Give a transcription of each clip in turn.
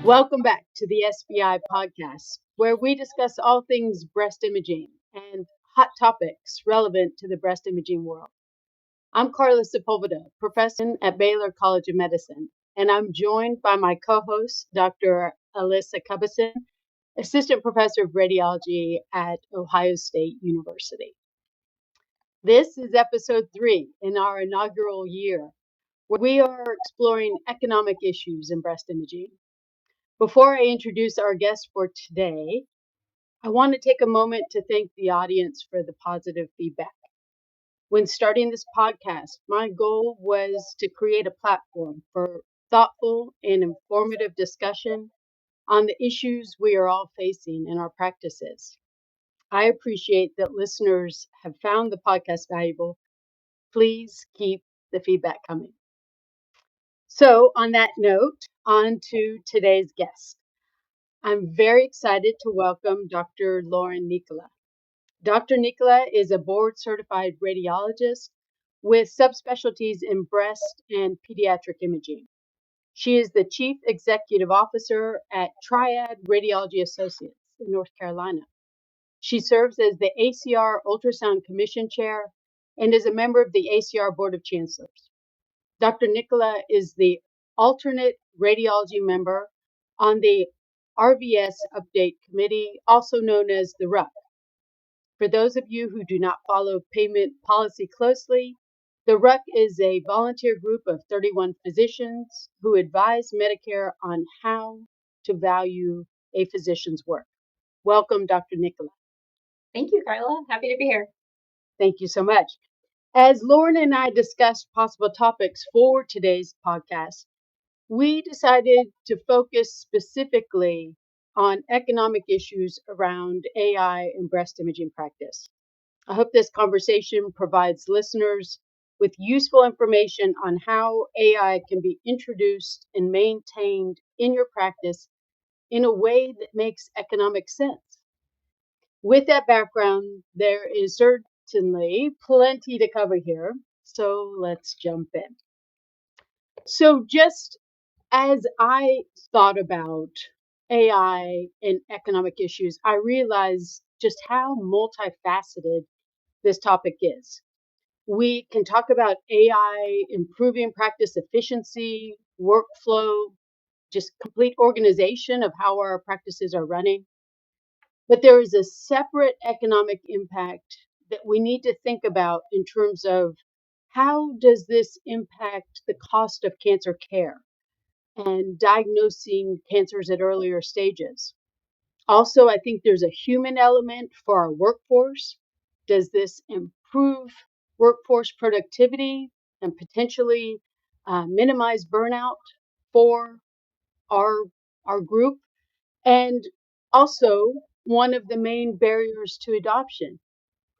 Welcome back to the SBI podcast, where we discuss all things breast imaging and hot topics relevant to the breast imaging world. I'm Carla Sepulveda, professor at Baylor College of Medicine, and I'm joined by my co-host, Dr. Alyssa Cubison, assistant professor of radiology at Ohio State University. This is episode 3 in our inaugural year, where we are exploring economic issues in breast imaging. Before I introduce our guest for today, I want to take a moment to thank the audience for the positive feedback. When starting this podcast, my goal was to create a platform for thoughtful and informative discussion on the issues we are all facing in our practices. I appreciate that listeners have found the podcast valuable. Please keep the feedback coming. So, on that note, on to today's guest. I'm very excited to welcome Dr. Lauren Nicola. Dr. Nicola is a board-certified radiologist with subspecialties in breast and pediatric imaging. She is the Chief Executive Officer at Triad Radiology Associates in North Carolina. She serves as the ACR Ultrasound Commission Chair and is a member of the ACR Board of Chancellors. Dr. Nicola is the alternate radiology member on the RVS Update Committee, also known as the RUC. For those of you who do not follow payment policy closely, the RUC is a volunteer group of 31 physicians who advise Medicare on how to value a physician's work. Welcome, Dr. Nicola. Thank you, Carla. Happy to be here. Thank you so much. As Lauren and I discussed possible topics for today's podcast, we decided to focus specifically on economic issues around AI and breast imaging practice. I hope this conversation provides listeners with useful information on how AI can be introduced and maintained in your practice in a way that makes economic sense. With that background, there is certainly plenty to cover here, so let's jump in. So just as I thought about AI and economic issues, I realized just how multifaceted this topic is. We can talk about AI improving practice efficiency, workflow, just complete organization of how our practices are running. But there is a separate economic impact that we need to think about in terms of how does this impact the cost of cancer care and diagnosing cancers at earlier stages. Also, I think there's a human element for our workforce. Does this improve workforce productivity and potentially minimize burnout for our group? And also, one of the main barriers to adoption: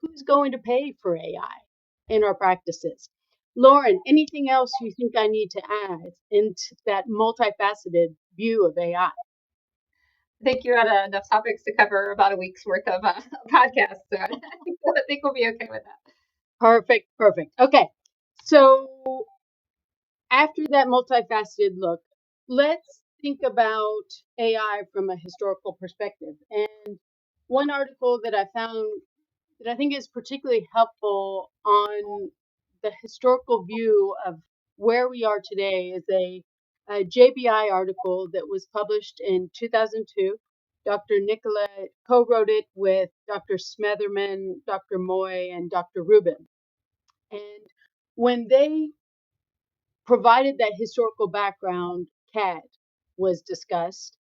who's going to pay for AI in our practices? Lauren, anything else you think I need to add into that multifaceted view of AI? I think you had enough topics to cover about a week's worth of podcasts, so I think we'll be okay with that. Perfect. Okay, so after that multifaceted look, let's think about AI from a historical perspective. And one article that I found that I think is particularly helpful on the historical view of where we are today is a JBI article that was published in 2002. Dr. Nicola co-wrote it with Dr. Smetherman, Dr. Moy, and Dr. Rubin. And when they provided that historical background, CAD was discussed.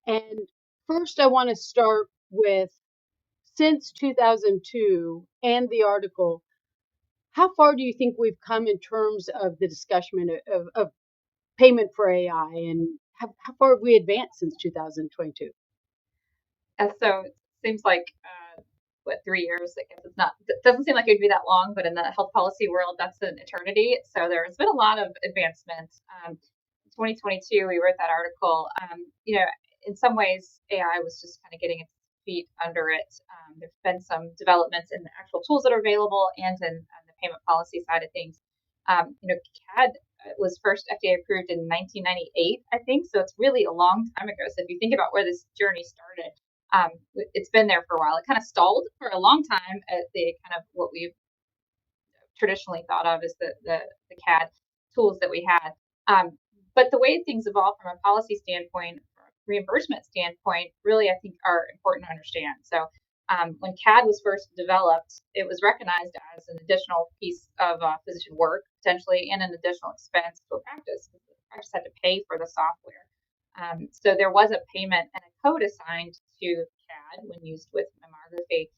And first, I want to start with, since 2002 and the article, how far do you think we've come in terms of the discussion of payment for AI, and how far have we advanced since 2022? So it seems like 3 years? I guess it doesn't seem like it would be that long, but in the health policy world, that's an eternity. So there's been a lot of advancements. In 2022, we wrote that article. In some ways, AI was just kind of getting its feet under it. There's been some developments in the actual tools that are available and in the payment policy side of things. CAD was first FDA approved in 1998, I think. So it's really a long time ago. So if you think about where this journey started, it's been there for a while. It kind of stalled for a long time at the kind of what we've traditionally thought of as the CAD tools that we had. But the way things evolve from a policy standpoint, reimbursement standpoint, really, I think are important to understand. So when CAD was first developed, it was recognized as an additional piece of physician work, potentially, and an additional expense to a practice. The practice had to pay for the software. So there was a payment and a code assigned to CAD when used with mammography.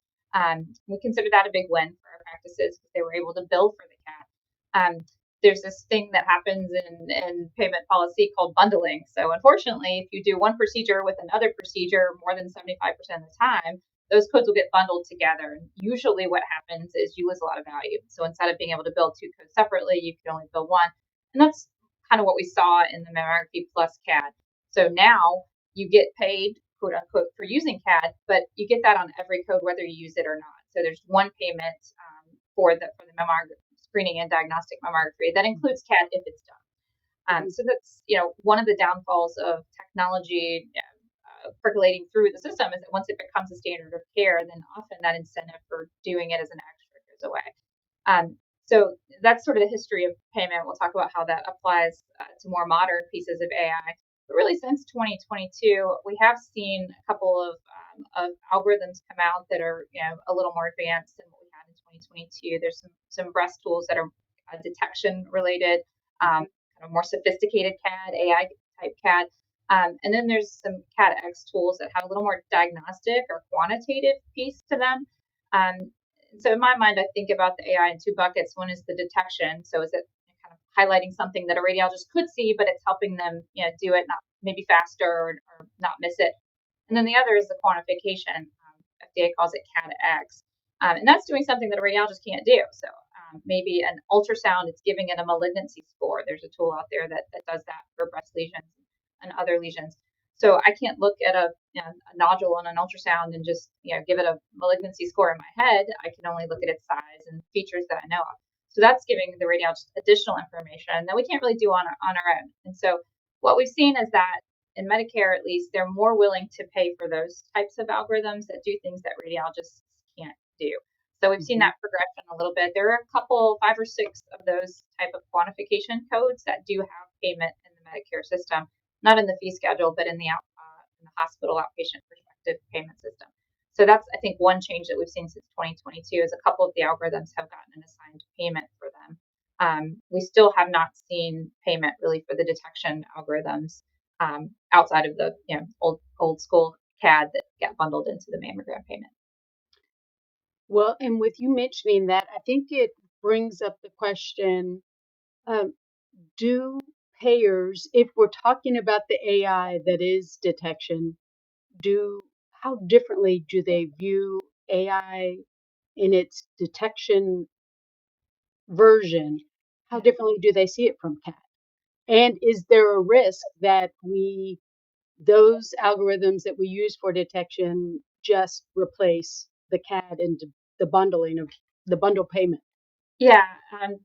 We consider that a big win for our practices because they were able to bill for the CAD. There's this thing that happens in payment policy called bundling. So unfortunately, if you do one procedure with another procedure more than 75% of the time, those codes will get bundled together. And usually what happens is you lose a lot of value. So instead of being able to bill two codes separately, you can only bill one. And that's kind of what we saw in the mammography plus CAD. So now you get paid, quote unquote, for using CAD, but you get that on every code, whether you use it or not. So there's one payment for the mammography screening and diagnostic mammography that includes CAD if it's done. So that's one of the downfalls of technology percolating through the system is that once it becomes a standard of care, then often that incentive for doing it as an extra goes away. So that's sort of the history of payment. We'll talk about how that applies to more modern pieces of AI. But really, since 2022, we have seen a couple of algorithms come out that are a little more advanced than what we had in 2022. There's some breast tools that are detection related, kind of more sophisticated CAD, AI type CAD. And then there's some CAD-X tools that have a little more diagnostic or quantitative piece to them. So in my mind, I think about the AI in two buckets. One is the detection. So is it kind of highlighting something that a radiologist could see, but it's helping them do it not maybe faster or not miss it. And then the other is the quantification. FDA calls it CAD-X. And that's doing something that a radiologist can't do. So maybe an ultrasound, it's giving it a malignancy score. There's a tool out there that does that for breast lesions and other lesions. So I can't look at a nodule on an ultrasound and just give it a malignancy score in my head. I can only look at its size and features that I know of. So that's giving the radiologist additional information that we can't really do on our own. And so what we've seen is that in Medicare, at least, they're more willing to pay for those types of algorithms that do things that radiologists can't do. So we've seen that progression a little bit. There are a couple, 5 or 6 of those type of quantification codes that do have payment in the Medicare system, not in the fee schedule, but in the hospital outpatient perspective payment system. So that's, I think, one change that we've seen since 2022 is a couple of the algorithms have gotten an assigned payment for them. We still have not seen payment really for the detection algorithms outside of the old school CAD that get bundled into the mammogram payment. Well, and with you mentioning that, I think it brings up the question, do payers, if we're talking about the AI that is detection, how differently do they view AI in its detection version? How differently do they see it from CAD? And is there a risk that those algorithms that we use for detection just replace the CAD and the bundling of the bundle payment? Yeah,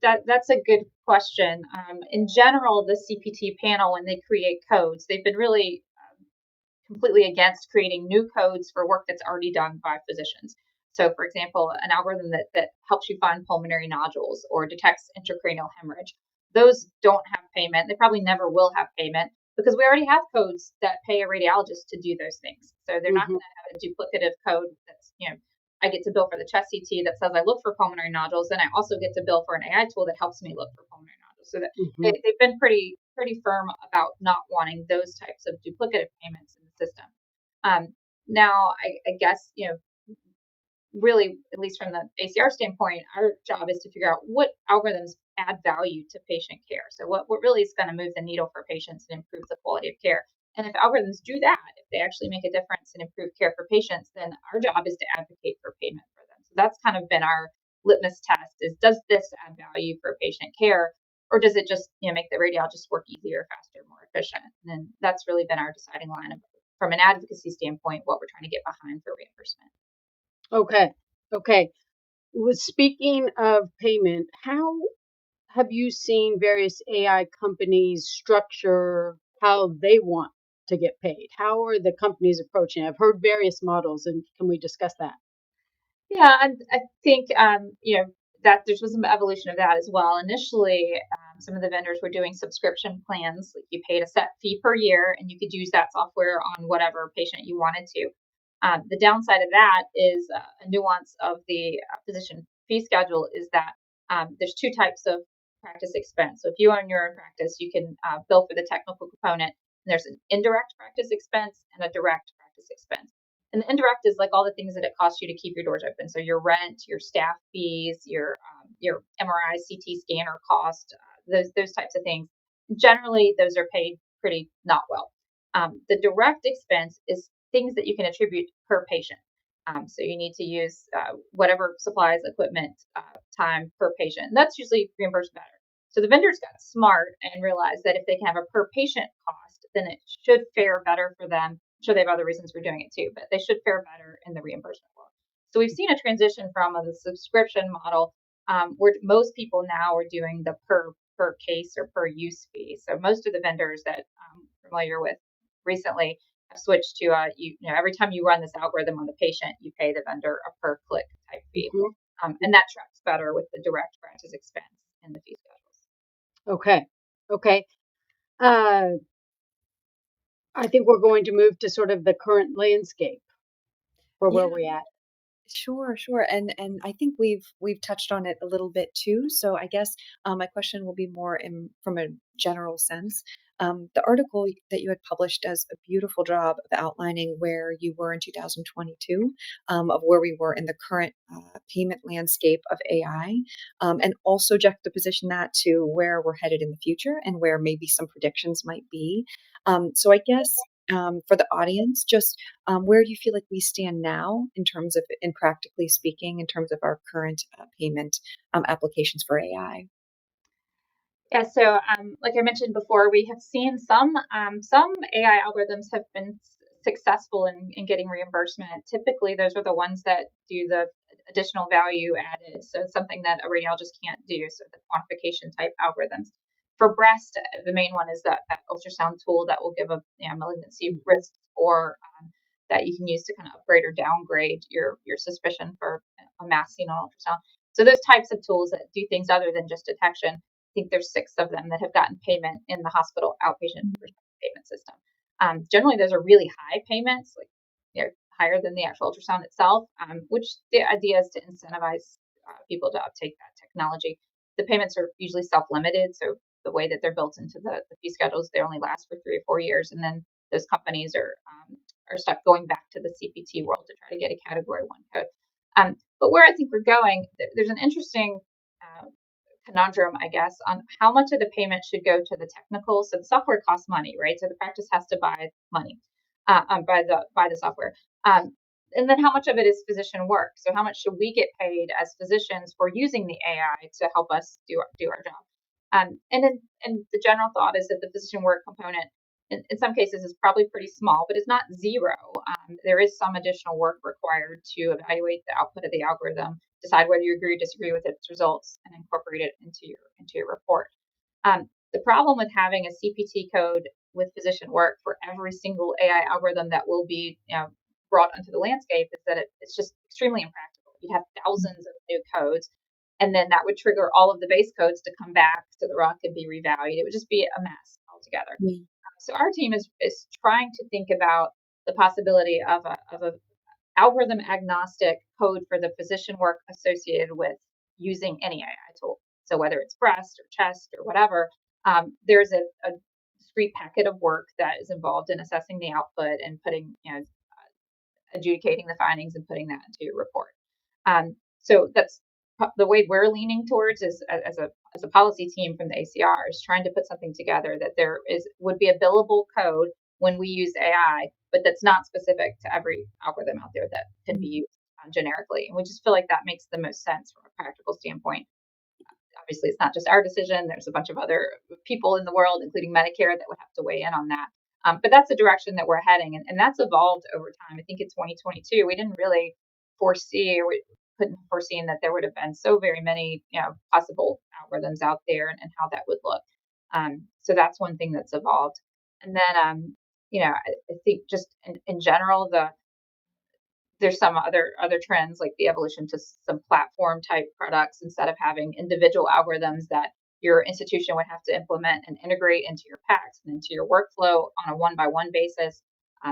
that's a good question. In general, the CPT panel, when they create codes, they've been really completely against creating new codes for work that's already done by physicians. So, for example, an algorithm that helps you find pulmonary nodules or detects intracranial hemorrhage, those don't have payment. They probably never will have payment because we already have codes that pay a radiologist to do those things. So they're not going to have a duplicative code that's, I get to bill for the chest CT that says I look for pulmonary nodules, and I also get to bill for an AI tool that helps me look for pulmonary nodules. So that they've been pretty firm about not wanting those types of duplicative payments in the system. Now, I guess, really, at least from the ACR standpoint, our job is to figure out what algorithms add value to patient care. So what really is going to move the needle for patients and improve the quality of care. And if algorithms do that, if they actually make a difference and improve care for patients, then our job is to advocate for payment for them. So that's kind of been our litmus test is, does this add value for patient care? Or does it just make the radiologist work easier, faster, more efficient? And that's really been our deciding line from an advocacy standpoint, what we're trying to get behind for reimbursement. Okay. Well, speaking of payment, how have you seen various AI companies structure how they want to get paid? How are the companies approaching it? I've heard various models, and can we discuss that? Yeah, I think that there's been some evolution of that as well. Initially, some of the vendors were doing subscription plans. Like you paid a set fee per year, and you could use that software on whatever patient you wanted to. The downside of that is a nuance of the physician fee schedule is that there's two types of practice expense. So if you own your own practice, you can bill for the technical component. And there's an indirect practice expense and a direct practice expense. And the indirect is like all the things that it costs you to keep your doors open. So your rent, your staff fees, your MRI, CT scanner cost, those types of things. Generally, those are paid pretty not well. The direct expense is things that you can attribute per patient. So you need to use whatever supplies, equipment, time per patient. And that's usually reimbursed better. So the vendors got smart and realized that if they can have a per patient cost, then it should fare better for them. I'm sure they have other reasons for doing it too, but they should fare better in the reimbursement world. So we've seen a transition from the subscription model, where most people now are doing the per case or per use fee. So most of the vendors that I'm familiar with recently have switched to every time you run this algorithm on the patient, you pay the vendor a per click type fee, and that tracks better with the direct practice expense in the fee schedules. Okay. Uh, I think we're going to move to sort of the current landscape for where Yeah, we're at. sure. And I think we've touched on it a little bit too. So I guess my question will be more from a general sense. The article that you had published does a beautiful job of outlining where you were in 2022, of where we were in the current payment landscape of AI, and also juxtaposition that to where we're headed in the future and where maybe some predictions might be. So I guess for the audience, just where do you feel like we stand now in terms of, in practically speaking, in terms of our current payment applications for AI? Yeah, so like I mentioned before, we have seen some AI algorithms have been successful in getting reimbursement. Typically, those are the ones that do the additional value added, so it's something that a radiologist can't do. So the quantification type algorithms. For breast, the main one is that ultrasound tool that will give a malignancy risk score that you can use to kind of upgrade or downgrade your suspicion for a mass seen on ultrasound. So those types of tools that do things other than just detection, think there's 6 of them that have gotten payment in the hospital outpatient payment system. Generally, those are really high payments, like they're higher than the actual ultrasound itself, which the idea is to incentivize people to uptake that technology. The payments are usually self-limited, so the way that they're built into the fee schedules, they only last for 3 or 4 years, and then those companies are stuck going back to the CPT world to try to get a Category 1 code. But where I think we're going, there's an interesting conundrum, I guess, on how much of the payment should go to the technical. So the software costs money, right? So the practice has to buy money, buy the software. And then how much of it is physician work? So how much should we get paid as physicians for using the AI to help us do our job? And the general thought is that the physician work component in some cases is probably pretty small, but it's not zero. There is some additional work required to evaluate the output of the algorithm, decide whether you agree or disagree with its results, and incorporate it into your report. The problem with having a CPT code with physician work for every single AI algorithm that will be brought onto the landscape is that it's just extremely impractical. You'd have thousands of new codes, and then that would trigger all of the base codes to come back so the rock could be revalued. It would just be a mess altogether. So our team is trying to think about the possibility of a algorithm agnostic code for the physician work associated with using any AI tool. So whether it's breast or chest or whatever, there's a discrete packet of work that is involved in assessing the output and putting, adjudicating the findings and putting that into your report. So that's the way we're leaning towards is as a policy team from the ACR is trying to put something together that would be a billable code when we use AI, but that's not specific to every algorithm out there that can be used generically. And we just feel like that makes the most sense from a practical standpoint. Obviously, it's not just our decision. There's a bunch of other people in the world, including Medicare, that would have to weigh in on that. But that's the direction that we're heading. And that's evolved over time. I think in 2022, we didn't really foresee, or couldn't have foreseen that there would have been so very many, possible algorithms out there and how that would look. So that's one thing that's evolved. And then, I think just in general, there's some other trends like the evolution to some platform type products instead of having individual algorithms that your institution would have to implement and integrate into your packs and into your workflow on a one by one basis.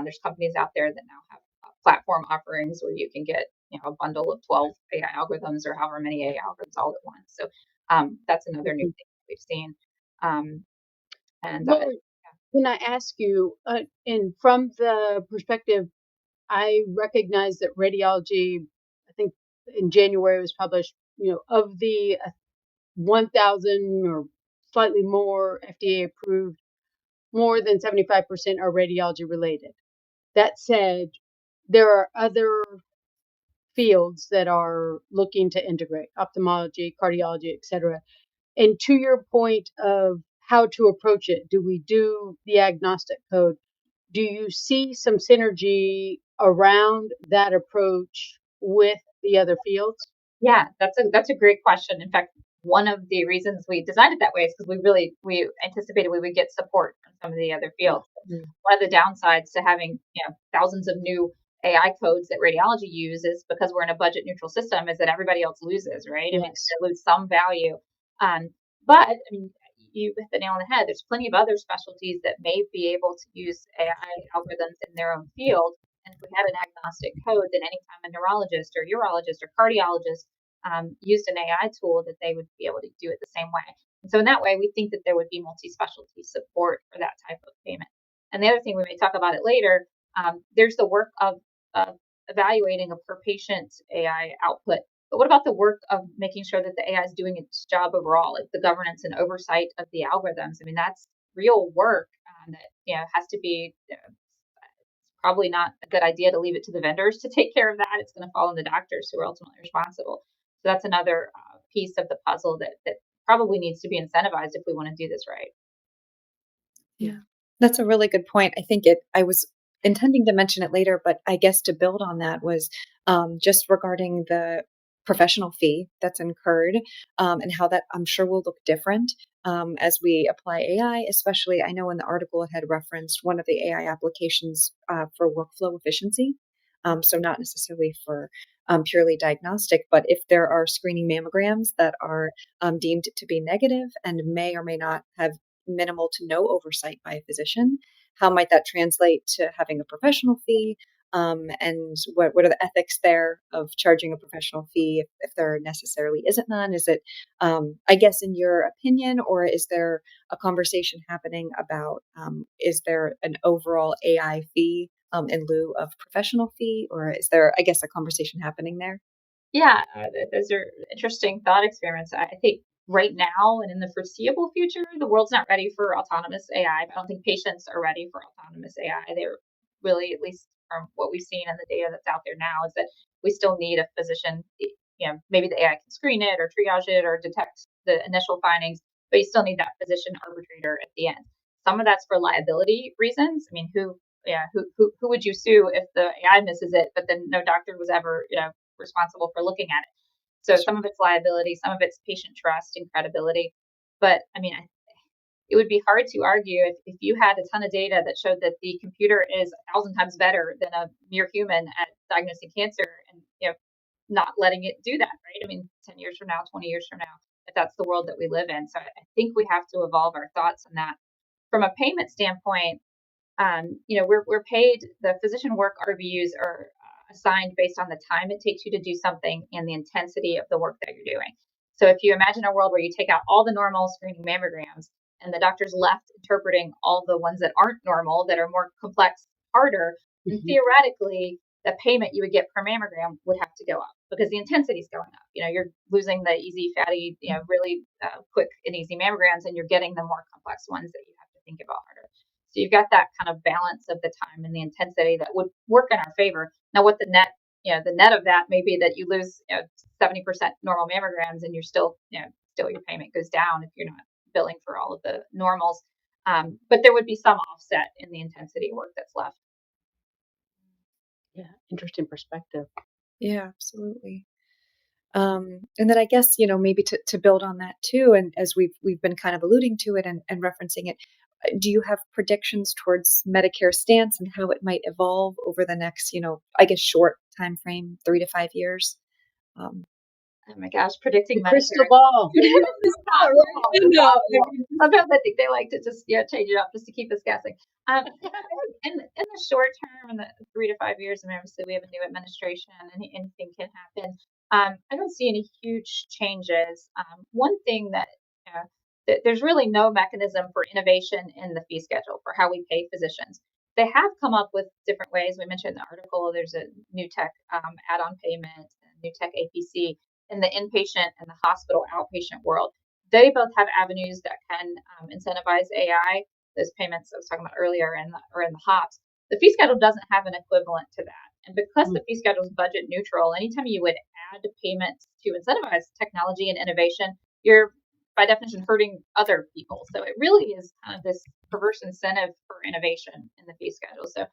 There's companies out there that now have platform offerings where you can get a bundle of 12 AI algorithms or however many AI algorithms all at once. So that's another new thing that we've seen. And Well, can I ask you, and from the perspective, I recognize that radiology, I think in January was published, of the 1,000 or slightly more FDA approved, more than 75% are radiology related. That said, there are other fields that are looking to integrate ophthalmology, cardiology, etc. And to your point of how to approach it, do we do the agnostic code? Do you see some synergy around that approach with the other fields? Yeah, that's a great question. In fact, one of the reasons we designed it that way is because we anticipated we would get support from some of the other fields. Mm-hmm. One of the downsides to having thousands of new AI codes that radiology uses because we're in a budget neutral system is that everybody else loses, right? Yes. I mean, they lose some value. But I mean, you hit the nail on the head. There's plenty of other specialties that may be able to use AI algorithms in their own field. And if we had an agnostic code, then anytime a neurologist or urologist or cardiologist used an AI tool, that they would be able to do it the same way. And so in that way, we think that there would be multi-specialty support for that type of payment. And the other thing, we may talk about it later, there's the work of evaluating a per patient AI output. But what about the work of making sure that the AI is doing its job overall, like the governance and oversight of the algorithms? I mean, that's real work that has to be. Probably not a good idea to leave it to the vendors to take care of that. It's going to fall on the doctors who are ultimately responsible. So that's another piece of the puzzle that probably needs to be incentivized if we want to do this right. Yeah, that's a really good point. I was intending to mention it later, but I guess to build on that was just regarding the professional fee that's incurred and how that I'm sure will look different as we apply AI. Especially, I know in the article it had referenced one of the AI applications for workflow efficiency. So not necessarily for purely diagnostic, but if there are screening mammograms that are deemed to be negative and may or may not have minimal to no oversight by a physician, how might that translate to having a professional fee? And what are the ethics there of charging a professional fee if there necessarily isn't none? Is it, I guess, in your opinion, or is there a conversation happening about is there an overall AI fee in lieu of professional fee, or is there, I guess, a conversation happening there? Yeah, those are interesting thought experiments. I think right now and in the foreseeable future, the world's not ready for autonomous AI. I don't think patients are ready for autonomous AI. They're really, at least from what we've seen and the data that's out there now, is that we still need a physician. Maybe the AI can screen it or triage it or detect the initial findings, but you still need that physician arbitrator at the end. Some of that's for liability reasons. I mean, who would you sue if the AI misses it, but then no doctor was ever, responsible for looking at it? So some of it's liability, some of it's patient trust and credibility. But I mean, it would be hard to argue if you had a ton of data that showed that the computer is 1,000 times better than a mere human at diagnosing cancer, and not letting it do that, right? I mean, 10 years from now, 20 years from now, if that's the world that we live in. So I think we have to evolve our thoughts on that. From a payment standpoint, we're paid, the physician work RVUs are assigned based on the time it takes you to do something and the intensity of the work that you're doing. So if you imagine a world where you take out all the normal screening mammograms and the doctor's left interpreting all the ones that aren't normal, that are more complex, harder, then theoretically the payment you would get per mammogram would have to go up because the intensity is going up. You're losing the easy, fatty, really quick and easy mammograms, and you're getting the more complex ones that you have to think about harder. So you've got that kind of balance of the time and the intensity that would work in our favor. Now, what the net of that may be that you lose 70% normal mammograms, and you're still your payment goes down if you're not billing for all of the normals. But there would be some offset in the intensity of work that's left. Yeah, interesting perspective. Yeah, absolutely. And then I guess, maybe to build on that too, and as we've been kind of alluding to it and referencing it, do you have predictions towards Medicare stance and how it might evolve over the next, I guess short time frame, 3 to 5 years? Um, Oh my gosh, predicting The crystal Medicare ball. is not wrong. I know. Sometimes I think they like to just change it up just to keep us guessing. In the short term, in the 3 to 5 years, I mean, obviously we have a new administration, and anything can happen. I don't see any huge changes. One thing that there's really no mechanism for innovation in the fee schedule for how we pay physicians. They have come up with different ways. We mentioned in the article there's a new tech add-on payment, new tech APC in the inpatient and the hospital outpatient world. They both have avenues that can incentivize AI. Those payments I was talking about earlier are in the HOPS. The fee schedule doesn't have an equivalent to that. And because the fee schedule is budget neutral, anytime you would add payments to incentivize technology and innovation, you're by definition hurting other people. So it really is kind of this perverse incentive for innovation in the fee schedule. So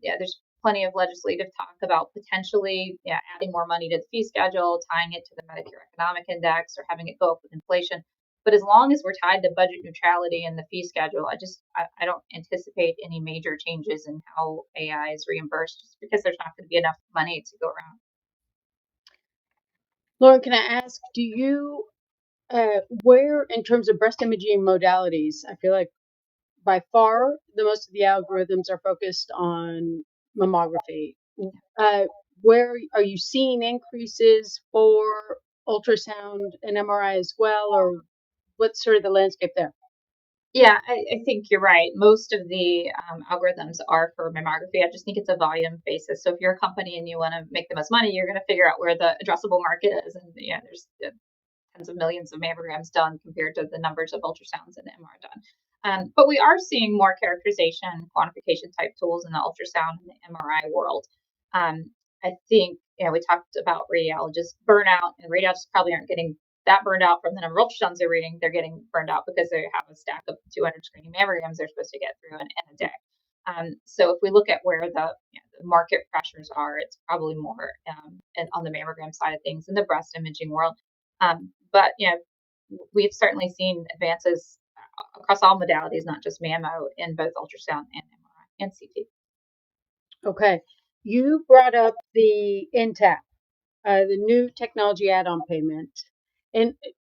there's plenty of legislative talk about potentially adding more money to the fee schedule, tying it to the Medicare Economic Index, or having it go up with inflation. But as long as we're tied to budget neutrality in the fee schedule, I don't anticipate any major changes in how AI is reimbursed, just because there's not going to be enough money to go around. Lauren, can I ask, do you, where in terms of breast imaging modalities, I feel like by far the most of the algorithms are focused on mammography. Where are you seeing increases for ultrasound and MRI as well, or what's sort of the landscape there? Yeah, I think you're right. Most of the algorithms are for mammography. I just think it's a volume basis. So if you're a company and you want to make the most money, you're going to figure out where the addressable market is. And there's tens of millions of mammograms done compared to the numbers of ultrasounds and MR done. But we are seeing more characterization, quantification type tools in the ultrasound and the MRI world. I think we talked about radiologists burnout, and radiologists probably aren't getting that burned out from the number of ultrasounds they're reading. They're getting burned out because they have a stack of 200 screening mammograms they're supposed to get through in a day. So if we look at where the market pressures are, it's probably more on the mammogram side of things in the breast imaging world. But we've certainly seen advances across all modalities, not just mammo, in both ultrasound and MRI and CT. Okay, you brought up the NTAP, the new technology add-on payment, and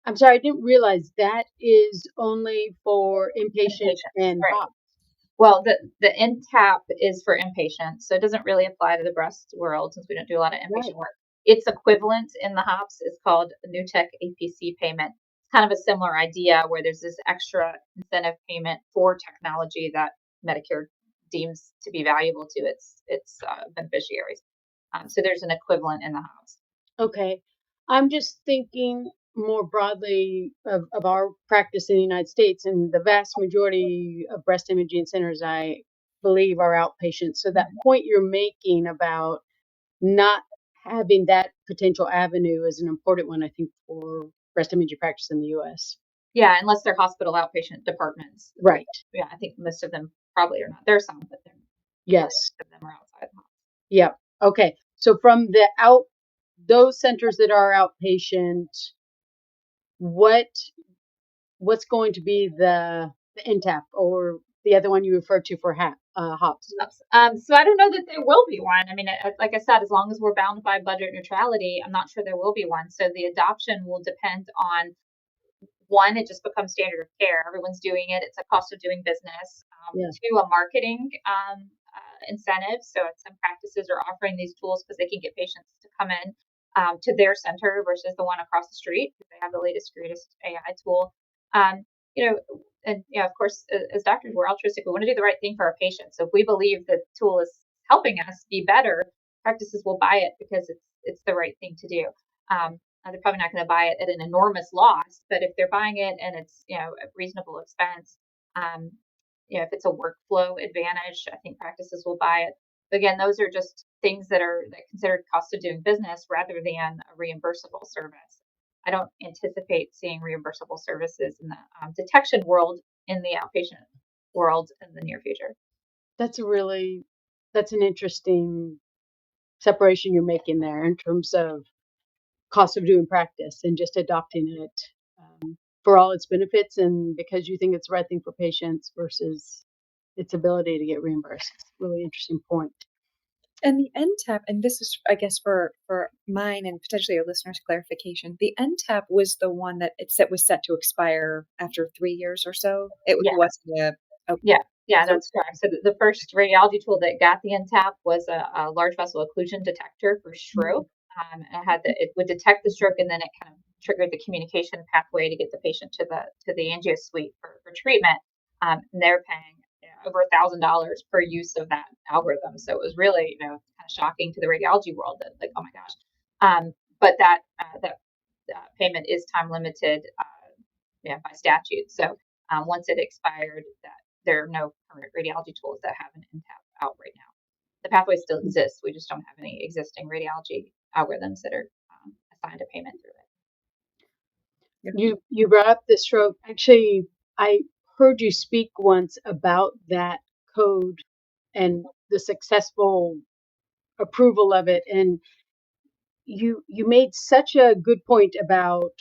I'm sorry, I didn't realize that is only for inpatient and right. HOPS. Well, the NTAP is for inpatient, so it doesn't really apply to the breast world since we don't do a lot of inpatient work. Its equivalent in the HOPS is called the New Tech APC payment. It's kind of a similar idea where there's this extra incentive payment for technology that Medicare deems to be valuable to its beneficiaries. So there's an equivalent in the HOPS. Okay, I'm just thinking more broadly of our practice in the United States, and the vast majority of breast imaging centers, I believe, are outpatient. So that point you're making about not having that potential avenue is an important one, I think, for breast imaging practice in the U.S. Yeah, unless they're hospital outpatient departments. Right. Yeah, I think most of them probably are not. There's some, but yes, most of them are outside the hospital. Yeah. Okay. So from those centers that are outpatient, what's going to be the NTAP or the other one you referred to for HOPS? So I don't know that there will be one. I mean, like I said, as long as we're bound by budget neutrality, I'm not sure there will be one. So the adoption will depend on, one, it just becomes standard of care. Everyone's doing it. It's a cost of doing business. Two, a marketing incentive. So some practices are offering these tools because they can get patients to come in to their center versus the one across the street because they have the latest, greatest AI tool. Of course, as doctors, we're altruistic. We want to do the right thing for our patients. So if we believe the tool is helping us be better, practices will buy it because it's the right thing to do. They're probably not going to buy it at an enormous loss, but if they're buying it and it's a reasonable expense, if it's a workflow advantage, I think practices will buy it. But again, those are just things that are considered cost of doing business rather than a reimbursable service. I don't anticipate seeing reimbursable services in the detection world in the outpatient world in the near future. That's an interesting separation you're making there in terms of cost of doing practice and just adopting it for all its benefits and because you think it's the right thing for patients versus its ability to get reimbursed. Really interesting point. And the NTAP, and this is, I guess, for mine and potentially your listeners' clarification, the NTAP was the one that was set to expire after 3 years or so. It Yeah. wasn't a. Oh, Yeah, so- that's correct. So the first radiology tool that got the NTAP was a large vessel occlusion detector for stroke. And it would detect the stroke, and then it kind of triggered the communication pathway to get the patient to the angio suite for treatment. And they're paying over $1,000 per use of that algorithm. So it was really kind of shocking to the radiology world that like, oh my gosh. But that payment is time limited by statute. So once it expired, that there are no current radiology tools that have an NTAP out right now. The pathway still exists. We just don't have any existing radiology algorithms that are assigned a payment through it. You brought up the stroke. Actually, I heard you speak once about that code and the successful approval of it, and you made such a good point about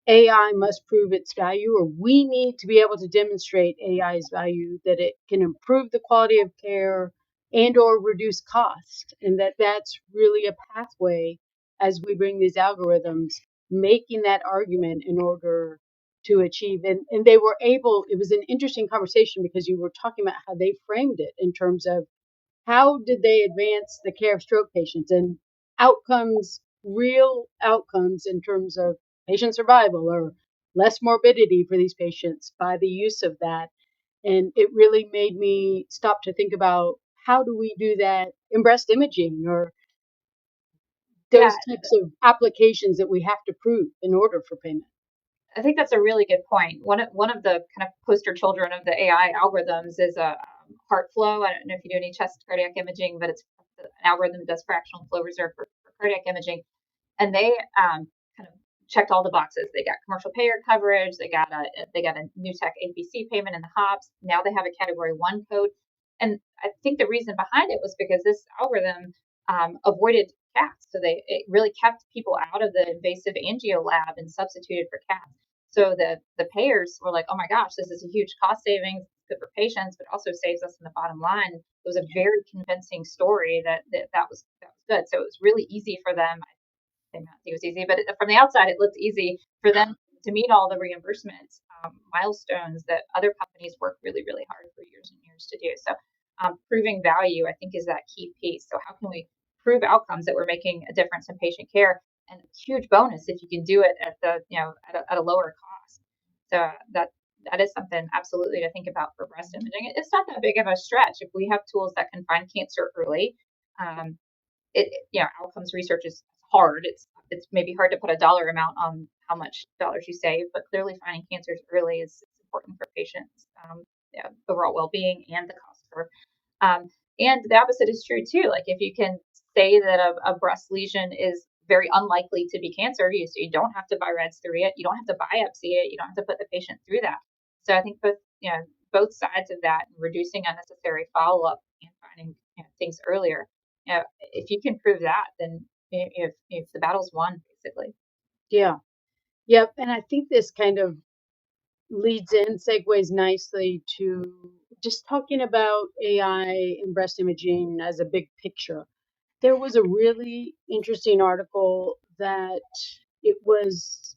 AI must prove its value, or we need to be able to demonstrate AI's value, that it can improve the quality of care and or reduce cost, and that's really a pathway as we bring these algorithms, making that argument in order to achieve. And they were able, it was an interesting conversation because you were talking about how they framed it in terms of how did they advance the care of stroke patients and outcomes, real outcomes in terms of patient survival or less morbidity for these patients by the use of that. And it really made me stop to think about how do we do that in breast imaging or those types of applications that we have to prove in order for payment. I think that's a really good point. One of the kind of poster children of the AI algorithms is a heart flow. I don't know if you do any chest cardiac imaging, but it's an algorithm that does fractional flow reserve for cardiac imaging. And they kind of checked all the boxes. They got commercial payer coverage. They got a new tech APC payment in the HOPS. Now they have a Category 1 code. And I think the reason behind it was because this algorithm avoided CATs. So it really kept people out of the invasive angio lab and substituted for CATs. So the payers were like, oh my gosh, this is a huge cost savings, good for patients, but also saves us in the bottom line. It was a very convincing story that was good. So it was really easy for them. I think it was easy, but from the outside, it looked easy for them to meet all the reimbursement milestones that other companies work really, really hard for years and years to do. So proving value, I think, is that key piece. So how can we prove outcomes that we're making a difference in patient care? And a huge bonus if you can do it at a lower cost. So that is something absolutely to think about for breast imaging. It's not that big of a stretch if we have tools that can find cancer early. Outcomes research is hard. It's maybe hard to put a dollar amount on how much dollars you save, but clearly finding cancers early is important for patients' overall well-being and the cost curve. And the opposite is true too. Like if you can say that a breast lesion is very unlikely to be cancer, you don't have to biopsy it, you don't have to biopsy it, you don't have to put the patient through that. So I think both sides of that, reducing unnecessary follow-up and finding things earlier. If you can prove that, then if the battle's won, basically. Yeah. Yep. And I think this kind of segues nicely to just talking about AI and breast imaging as a big picture. There was a really interesting article that it was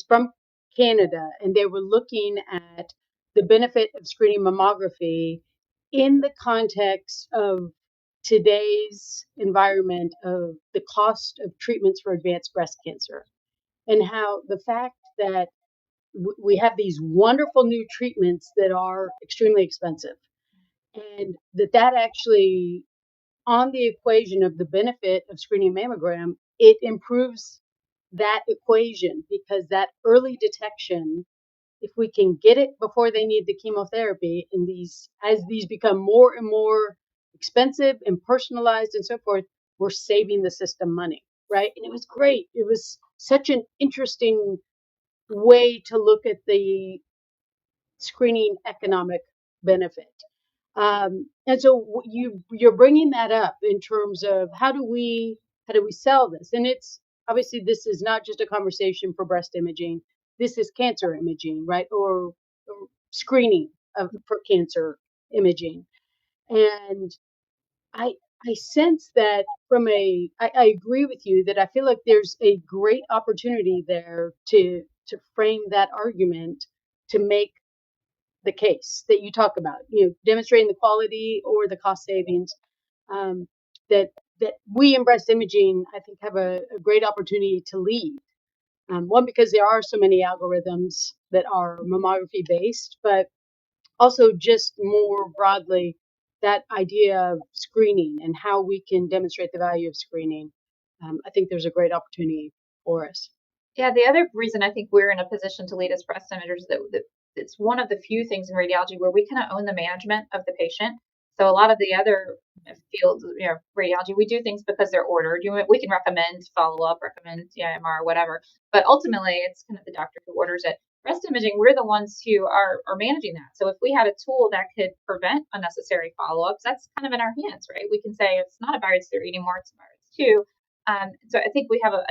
from Canada, and they were looking at the benefit of screening mammography in the context of today's environment of the cost of treatments for advanced breast cancer, and how the fact that we have these wonderful new treatments that are extremely expensive, and that actually, on the equation of the benefit of screening mammogram, it improves that equation because that early detection, if we can get it before they need the chemotherapy, and as these become more and more expensive and personalized and so forth, we're saving the system money, right? And it was great. It was such an interesting way to look at the screening economic benefit. And so you're bringing that up in terms of how do we sell this? And it's obviously this is not just a conversation for breast imaging. This is cancer imaging, right? Or screening for cancer imaging. And I I sense that I agree with you that I feel like there's a great opportunity there to frame that argument to make the case that you talk about, demonstrating the quality or the cost savings, um, that we in breast imaging, I think, have a great opportunity to lead. One, because there are so many algorithms that are mammography based, but also just more broadly, that idea of screening and how we can demonstrate the value of screening. I think there's a great opportunity for us. Yeah, the other reason I think we're in a position to lead as breast imagers that it's one of the few things in radiology where we kind of own the management of the patient. So a lot of the other fields, radiology, we do things because they're ordered. We can recommend follow up, recommend MR, whatever, but ultimately it's kind of the doctor who orders it. Breast imaging, we're the ones who are managing that. So if we had a tool that could prevent unnecessary follow ups, that's kind of in our hands, right? We can say it's not a virus 3 anymore, it's a virus 2. So I think we have a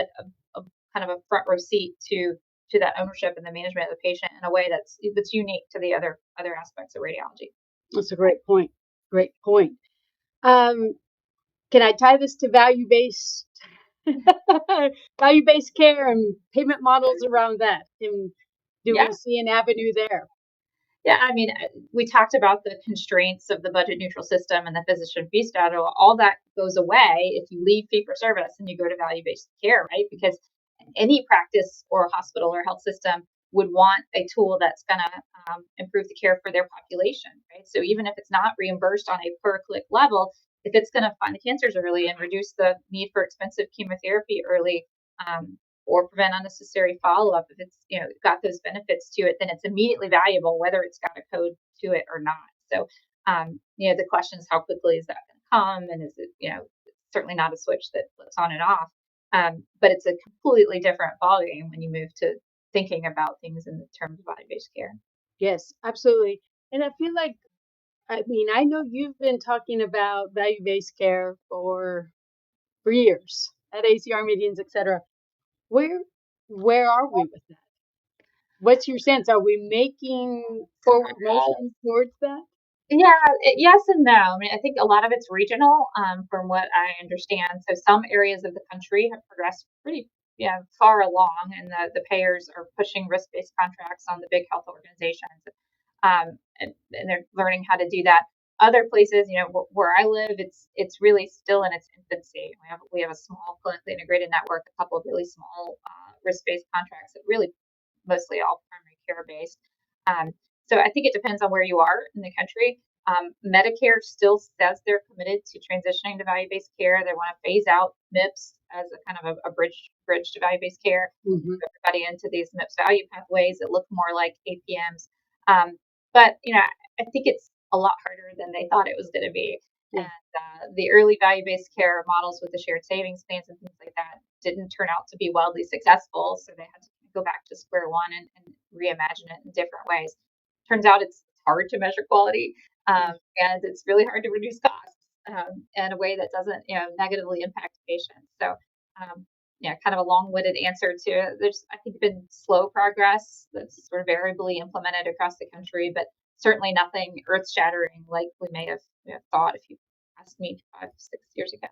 kind of a front row seat to that ownership and the management of the patient in a way that's unique to the other aspects of radiology. That's a great point. Great point. Can I tie this to value-based value-based care and payment models around that? And do Yeah. we see an avenue there? Yeah, I mean, we talked about the constraints of the budget neutral system and the physician fee schedule. All that goes away if you leave fee for service and you go to value based care, right? Because any practice or hospital or health system would want a tool that's going to improve the care for their population, right? So even if it's not reimbursed on a per click level, if it's going to find the cancers early and reduce the need for expensive chemotherapy early, or prevent unnecessary follow-up, if it's got those benefits to it, then it's immediately valuable whether it's got a code to it or not. So the question is, how quickly is that going to come, and is it certainly not a switch that flips on and off, but it's a completely different ballgame when you move to thinking about things in terms of value-based care. Yes, absolutely. And I feel like, I know you've been talking about value-based care for years at ACR meetings, etc. Where are we with that? What's your sense? Are we making forward motion towards that? Yeah, yes and no. I mean, I think a lot of it's regional, from what I understand. So some areas of the country have progressed pretty far along, and the payers are pushing risk-based contracts on the big health organizations, and they're learning how to do that. Other places, where I live, it's really still in its infancy. We have a small clinically integrated network, a couple of really small risk-based contracts that really mostly all primary care based. So I think it depends on where you are in the country. Medicare still says they're committed to transitioning to value-based care. They want to phase out MIPS as a kind of a bridge to value-based care. Mm-hmm. Everybody into these MIPS value pathways that look more like APMs. But I think it's a lot harder than they thought it was going to be. Yeah. And the early value-based care models with the shared savings plans and things like that didn't turn out to be wildly successful. So they had to go back to square one and reimagine it in different ways. Turns out it's hard to measure quality, and it's really hard to reduce costs in a way that doesn't negatively impact patients. So kind of a long-winded answer to, there's I think been slow progress that's sort of variably implemented across the country, but certainly nothing earth-shattering like we may have thought if you asked me 5-6 years ago.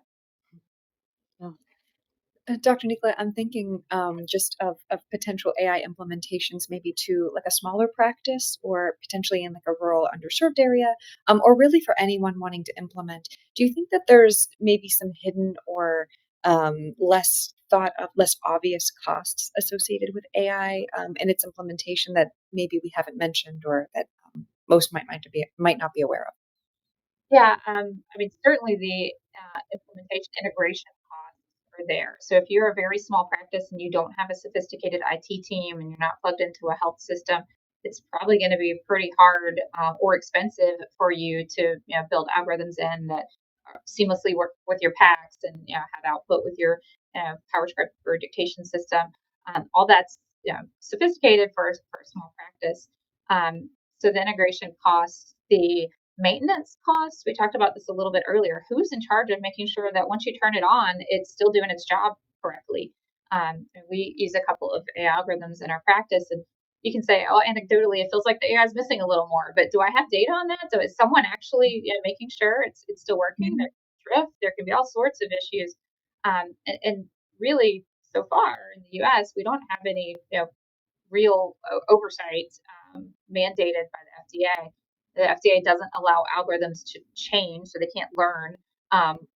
Dr. Nicola, I'm thinking just of potential AI implementations, maybe to like a smaller practice or potentially in like a rural underserved area, or really for anyone wanting to implement. Do you think that there's maybe some hidden or less thought of, less obvious costs associated with AI and its implementation that maybe we haven't mentioned or that most might not be aware of? Yeah, I mean, certainly the implementation integration costs are there. So if you're a very small practice and you don't have a sophisticated IT team and you're not plugged into a health system, it's probably going to be pretty hard or expensive for you to build algorithms in that seamlessly work with your PACS and have output with your PowerScript or dictation system. All that's sophisticated for a small practice. So the integration costs, the maintenance costs, we talked about this a little bit earlier. Who's in charge of making sure that once you turn it on, it's still doing its job correctly? And we use a couple of AI algorithms in our practice, and you can say, oh, anecdotally, it feels like the AI is missing a little more, but do I have data on that? So is someone actually making sure it's still working? Mhm. There drift, there can be all sorts of issues, and really, so far in the U.S., we don't have any real oversight mandated by the FDA. The FDA doesn't allow algorithms to change, so they can't learn,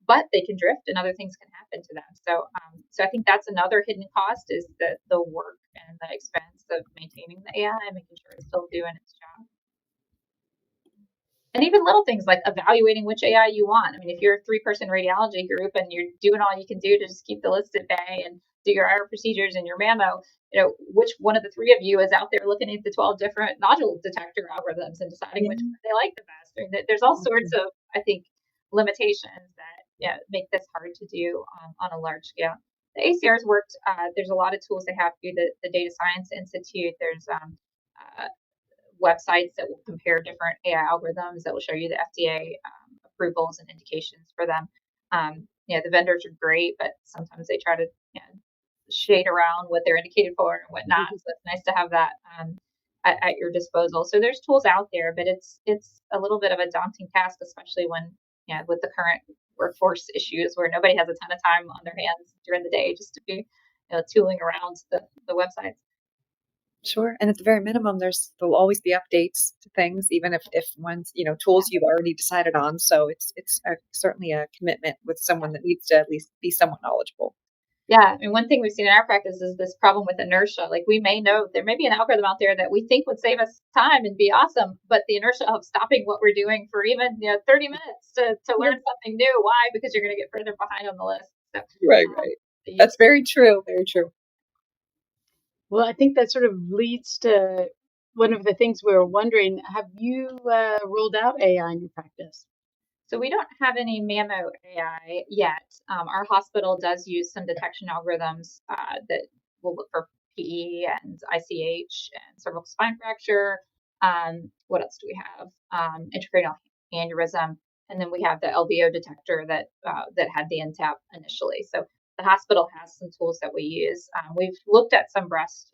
but they can drift, and other things can happen to them. So I think that's another hidden cost is the work and the expense of maintaining the AI and making sure it's still doing its job. And even little things like evaluating which AI you want. I mean, if you're a 3-person radiology group and you're doing all you can do to just keep the list at bay and do your IR procedures and your mammo, which one of the 3 of you is out there looking at the 12 different nodule detector algorithms and deciding which one they like the best? Or there's all sorts of, I think, limitations that make this hard to do on a large scale. The ACRs worked. There's a lot of tools they have through the Data Science Institute. There's websites that will compare different AI algorithms that will show you the FDA approvals and indications for them. The vendors are great, but sometimes they try to shade around what they're indicated for and whatnot. So it's nice to have that at your disposal. So there's tools out there, but it's a little bit of a daunting task, especially when with the current workforce issues where nobody has a ton of time on their hands during the day just to be tooling around the websites. Sure. And at the very minimum, there'll always be updates to things, even if one's, tools you've already decided on. So it's certainly a commitment with someone that needs to at least be somewhat knowledgeable. Yeah. I mean, one thing we've seen in our practice is this problem with inertia. Like we may know there may be an algorithm out there that we think would save us time and be awesome, but the inertia of stopping what we're doing for even 30 minutes to learn something new. Why? Because you're going to get further behind on the list. So, right. That's very true. Very true. Well, I think that sort of leads to one of the things we were wondering. Have you rolled out AI in your practice? So we don't have any mammo AI yet. Our hospital does use some detection algorithms that will look for PE and ICH and cervical spine fracture. What else do we have? Intracranial aneurysm, and then we have the LVO detector that had the NTAP initially. So the hospital has some tools that we use. We've looked at some breast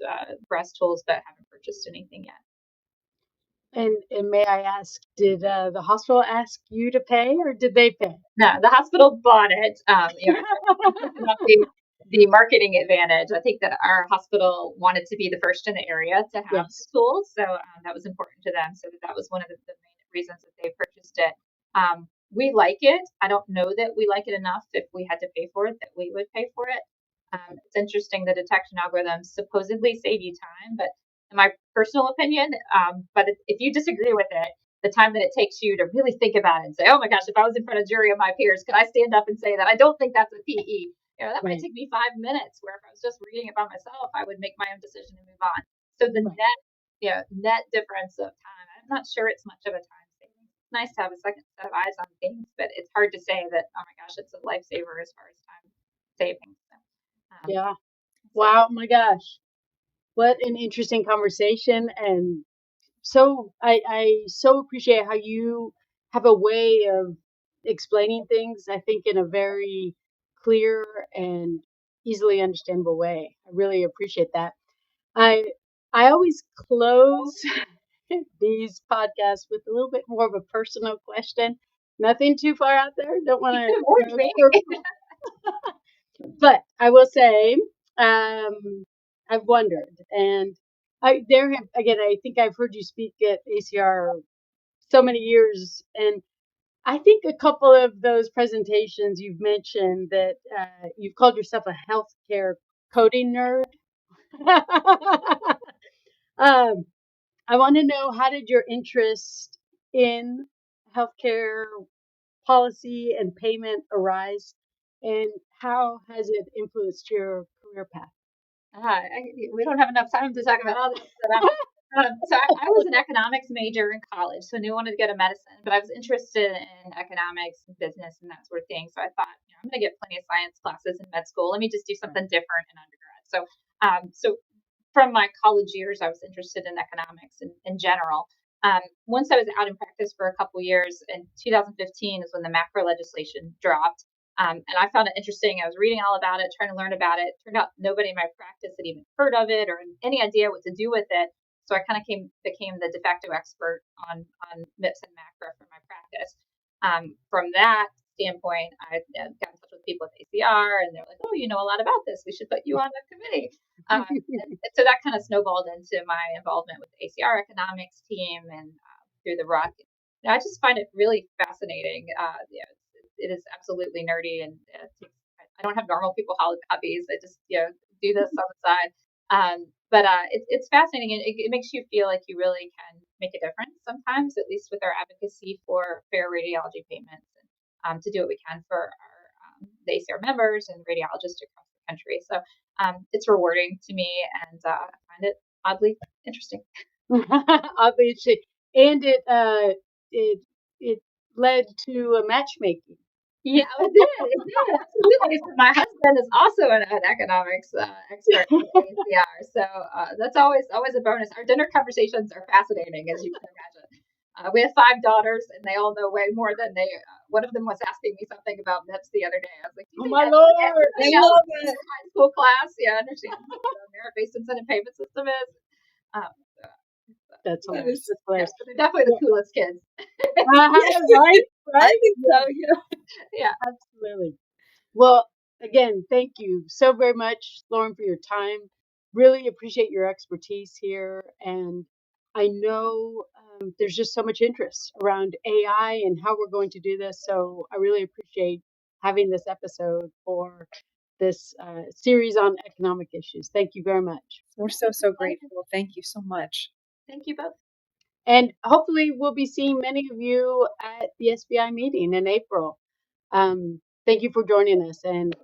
tools, but haven't purchased anything yet. And may I ask, did the hospital ask you to pay, or did they pay? No, the hospital bought it. The marketing advantage. I think that our hospital wanted to be the first in the area to have the tools, so that was important to them. So that was one of the main reasons that they purchased it. We like it. I don't know that we like it enough. If we had to pay for it, that we would pay for it. It's interesting. The detection algorithms supposedly save you time, but in my personal opinion, but if you disagree with it, the time that it takes you to really think about it and say, oh my gosh, if I was in front of a jury of my peers, could I stand up and say that I don't think that's a PE? That might take me 5 minutes, where if I was just reading it by myself, I would make my own decision and move on. So the net difference of time, I'm not sure it's much of a time saving. It's nice to have a second set of eyes on things, but it's hard to say that, oh my gosh, it's a lifesaver as far as time saving. So, Wow, my gosh. What an interesting conversation. And so I so appreciate how you have a way of explaining things, I think, in a very clear and easily understandable way. I really appreciate that. I always close these podcasts with a little bit more of a personal question. Nothing too far out there. Don't want to. But I will say, I've wondered, and I think I've heard you speak at ACR so many years, and I think a couple of those presentations you've mentioned that you've called yourself a healthcare coding nerd. I want to know, how did your interest in healthcare policy and payment arise, and how has it influenced your career path? We don't have enough time to talk about all this. So I was an economics major in college, so I knew I wanted to go to medicine, but I was interested in economics and business and that sort of thing. So I thought, I'm going to get plenty of science classes in med school. Let me just do something different in undergrad. So from my college years, I was interested in economics in general. Once I was out in practice for a couple years, in 2015 is when the macro legislation dropped. And I found it interesting. I was reading all about it, trying to learn about it. Turned out nobody in my practice had even heard of it or any idea what to do with it. So I kind of became the de facto expert on MIPS and MACRA for my practice. From that standpoint, I got in touch with people at ACR, and they're like, "Oh, you know a lot about this. We should put you on the committee." And so that kind of snowballed into my involvement with the ACR economics team and through the RUC. I just find it really fascinating. It is absolutely nerdy, and I don't have normal people hobbies. I just do this on the side. But it's fascinating, and it makes you feel like you really can make a difference sometimes, at least with our advocacy for fair radiology payments, and to do what we can for our the ACR members and radiologists across the country. So it's rewarding to me, and I find it oddly interesting. Oddly interesting, and it led to a matchmaking. Yeah, it did. Absolutely. So my husband is also an economics expert at ACR, so that's always a bonus. Our dinner conversations are fascinating, as you can imagine. We have 5 daughters, and they all know way more than they. One of them was asking me something about MIPS the other day. I was like, "Oh my lord, I love it!" High school class, yeah, I understand what the merit-based incentive payment system is. That's hilarious. That's hilarious. Yeah, they're definitely the coolest kids. Right? I think so. Yeah, absolutely. Well, again, thank you so very much, Lauren, for your time. Really appreciate your expertise here, and I know there's just so much interest around AI and how we're going to do this. So I really appreciate having this episode for this series on economic issues. Thank you very much. We're so grateful. Thank you so much. Thank you both. And hopefully we'll be seeing many of you at the SBI meeting in April. Thank you for joining us, and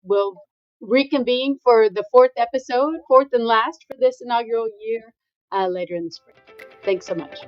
we'll reconvene for the 4th episode, 4th and last for this inaugural year, later in the spring. Thanks so much.